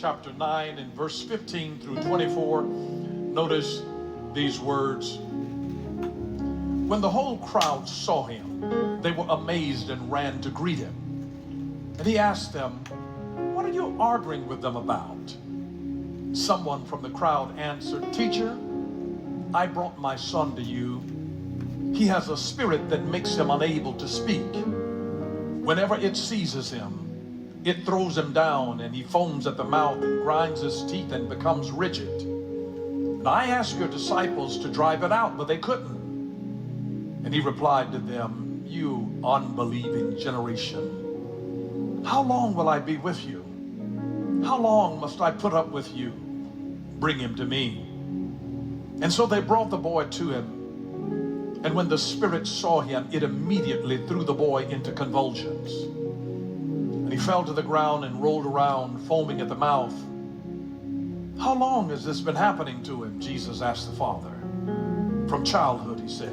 chapter 9 and verse 15 through 24. Notice these words. When the whole crowd saw him, they were amazed and ran to greet him. And he asked them, "What are you arguing with them about?" Someone from the crowd answered, "Teacher, I brought my son to you. He has a spirit that makes him unable to speak. Whenever it seizes him, it throws him down, and he foams at the mouth and grinds his teeth and becomes rigid. And I asked your disciples to drive it out, but they couldn't." And he replied to them, "You unbelieving generation, how long will I be with you? How long must I put up with you? Bring him to me." And so they brought the boy to him. And when the spirit saw him, it immediately threw the boy into convulsions. And he fell to the ground and rolled around, foaming at the mouth. "How long has this been happening to him?" Jesus asked the father. "From childhood," he said.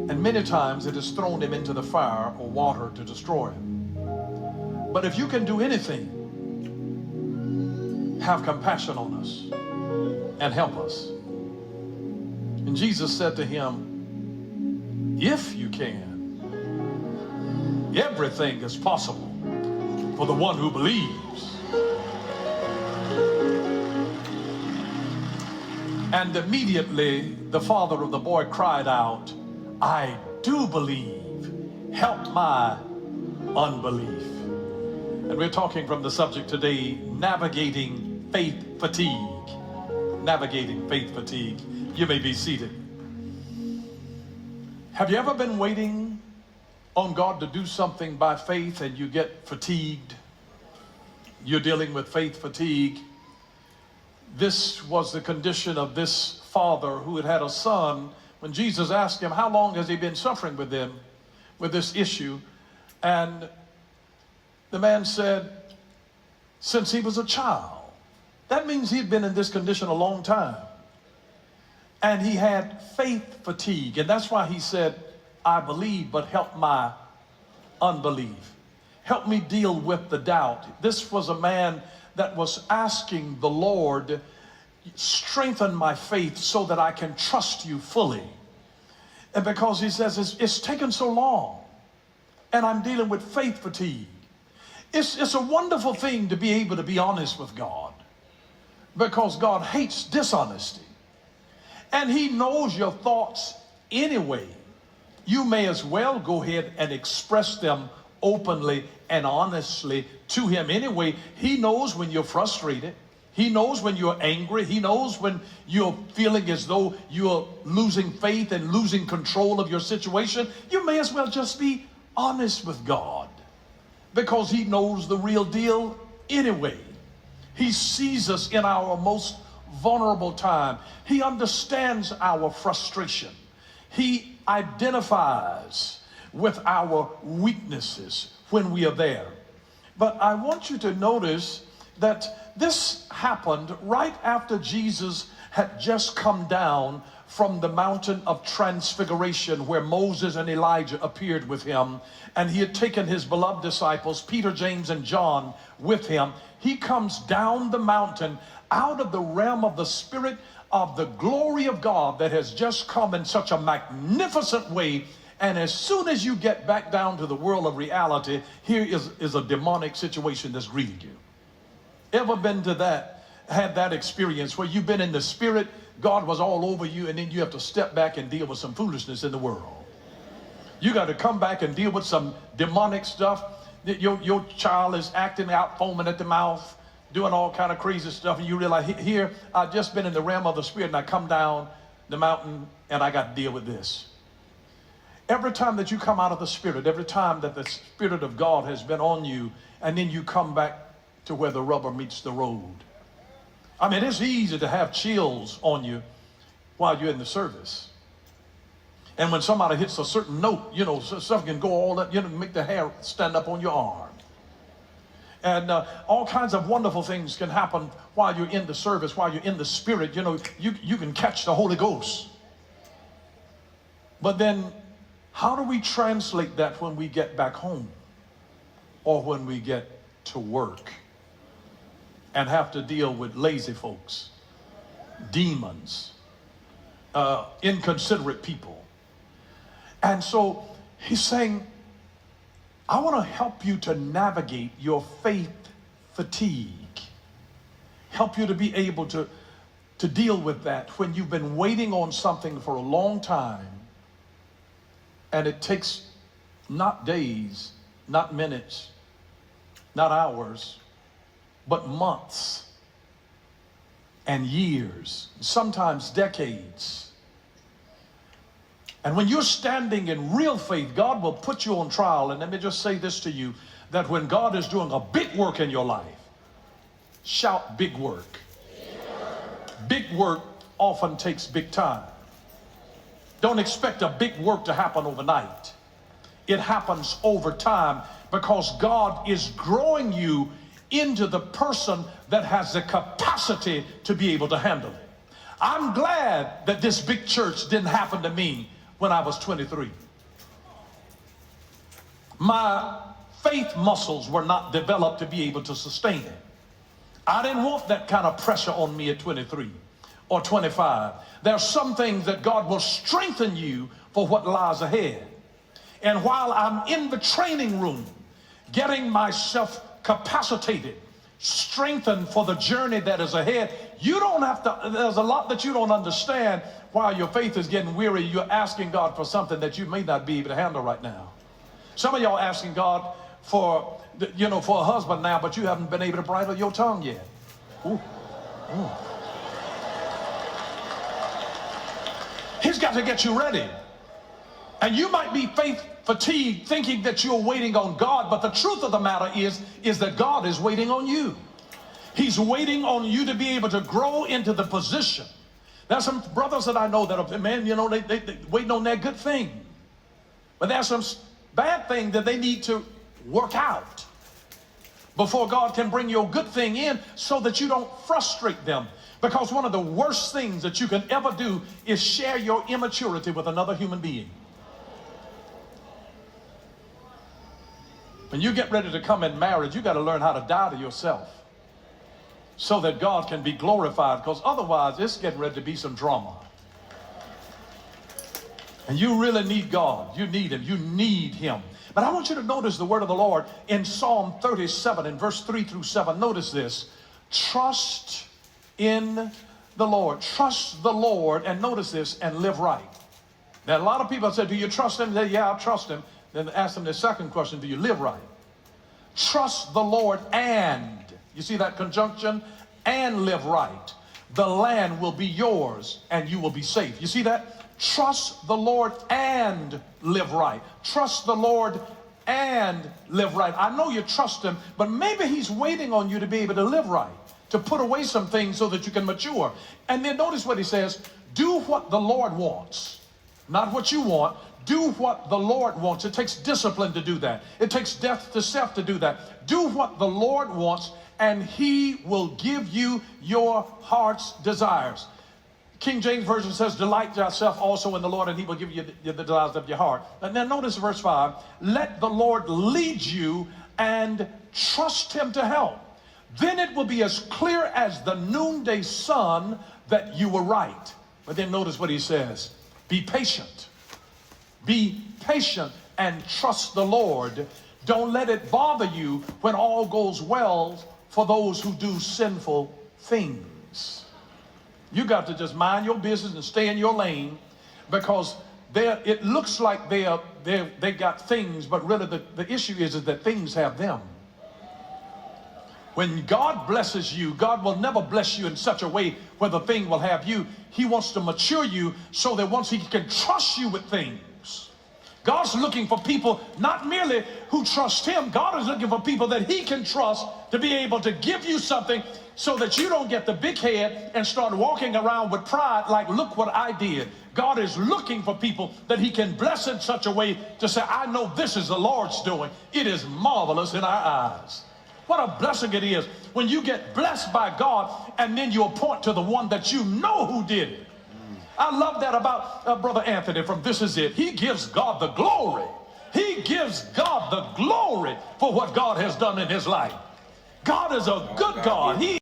"And many times it has thrown him into the fire or water to destroy him. But if you can do anything, have compassion on us and help us." And Jesus said to him, "If you can, everything is possible for the one who believes." And immediately the father of the boy cried out, "I do believe. Help my unbelief." And we're talking from the subject today, navigating faith fatigue. Navigating faith fatigue. You may be seated. Have you ever been waiting on God to do something by faith and you get fatigued? You're dealing with faith fatigue. This was the condition of this father who had had a son. When Jesus asked him, "How long has he been suffering with this issue?" And the man said, "Since he was a child." That means he'd been in this condition a long time. And he had faith fatigue. And that's why he said, "I believe, but help my unbelief. Help me deal with the doubt." This was a man that was asking the Lord, "Strengthen my faith so that I can trust you fully." And because he says, it's taken so long and I'm dealing with faith fatigue. It's a wonderful thing to be able to be honest with God, because God hates dishonesty. And he knows your thoughts anyway. You may as well go ahead and express them openly and honestly to him anyway. He knows when you're frustrated. He knows when you're angry. He knows when you're feeling as though you're losing faith and losing control of your situation. You may as well just be honest with God, because he knows the real deal anyway. He sees us in our most vulnerable time. He understands our frustration. He identifies with our weaknesses when we are there. But I want you to notice that this happened right after Jesus had just come down from the mountain of transfiguration, where Moses and Elijah appeared with him, and he had taken his beloved disciples, Peter, James, and John, with him. He comes down the mountain out of the realm of the Spirit of the glory of God that has just come in such a magnificent way. And as soon as you get back down to the world of reality, here is a demonic situation that's greeting you. Ever been to that, had that experience where you've been in the Spirit, God was all over you, and then you have to step back and deal with some foolishness in the world? You got to come back and deal with some demonic stuff. Your child is acting out, foaming at the mouth, doing all kind of crazy stuff, and you realize, here, I've just been in the realm of the Spirit, and I come down the mountain, and I got to deal with this. Every time that you come out of the Spirit, every time that the Spirit of God has been on you, and then you come back to where the rubber meets the road. I mean, it's easy to have chills on you while you're in the service. And when somebody hits a certain note, stuff can go all that, make the hair stand up on your arm. And all kinds of wonderful things can happen while you're in the service, while you're in the Spirit. You can catch the Holy Ghost. But then, how do we translate that when we get back home or when we get to work? and have to deal with lazy folks, demons, inconsiderate people. And so he's saying, I want to help you to navigate your faith fatigue. Help you to be able to deal with that when you've been waiting on something for a long time, and it takes not days, not minutes, not hours, but months and years, sometimes decades. And when you're standing in real faith, God will put you on trial. And let me just say this to you, that when God is doing a big work in your life, shout big work. Big work often takes big time. Don't expect a big work to happen overnight. It happens over time, because God is growing you into the person that has the capacity to be able to handle it. I'm glad that this big church didn't happen to me when I was 23. My faith muscles were not developed to be able to sustain it. I didn't want that kind of pressure on me at 23 or 25. There are some things that God will strengthen you for what lies ahead. And while I'm in the training room, getting myself capacitated, strengthened for the journey that is ahead, you don't have to, there's a lot that you don't understand while your faith is getting weary. You're asking God for something that you may not be able to handle right now. Some of y'all asking God for, for a husband now, but you haven't been able to bridle your tongue yet. Ooh. Ooh. He's got to get you ready. And you might be faith fatigued, thinking that you're waiting on God, but the truth of the matter is that God is waiting on you. He's waiting on you to be able to grow into the position. There's some brothers that I know that are, man, they waiting on that good thing. But there's some bad thing that they need to work out before God can bring your good thing in, so that you don't frustrate them. Because one of the worst things that you can ever do is share your immaturity with another human being. When you get ready to come in marriage, you got to learn how to die to yourself so that God can be glorified, because otherwise it's getting ready to be some drama. And you really need God. You need Him. You need Him. But I want you to notice the word of the Lord in Psalm 37 in verse 3 through 7. Notice this. Trust in the Lord. Trust the Lord, and notice this, and live right. Now, a lot of people say, do you trust Him? They say, yeah, I trust Him. Then ask them the second question, do you live right? Trust the Lord and, you see that conjunction? And live right. The land will be yours and you will be safe. You see that? Trust the Lord and live right. Trust the Lord and live right. I know you trust Him, but maybe He's waiting on you to be able to live right, to put away some things so that you can mature. And then notice what He says, do what the Lord wants, not what you want. Do what the Lord wants. It takes discipline to do that. It takes death to self to do that. Do what the Lord wants, and He will give you your heart's desires. King James Version says, delight yourself also in the Lord, and He will give you the desires of your heart. And then notice verse 5, let the Lord lead you and trust Him to help. Then it will be as clear as the noonday sun that you were right. But then notice what He says, be patient. Be patient and trust the Lord. Don't let it bother you when all goes well for those who do sinful things. You got to just mind your business and stay in your lane, because it looks like they got things, but really the issue is that things have them. When God blesses you, God will never bless you in such a way where the thing will have you. He wants to mature you so that once He can trust you with things. God's looking for people not merely who trust Him. God is looking for people that He can trust to be able to give you something, so that you don't get the big head and start walking around with pride like, look what I did. God is looking for people that He can bless in such a way to say, I know this is the Lord's doing. It is marvelous in our eyes. What a blessing it is when you get blessed by God and then you point to the one that you know who did it. I love that about Brother Anthony from This Is It. He gives God the glory. He gives God the glory for what God has done in his life. God is a good God. He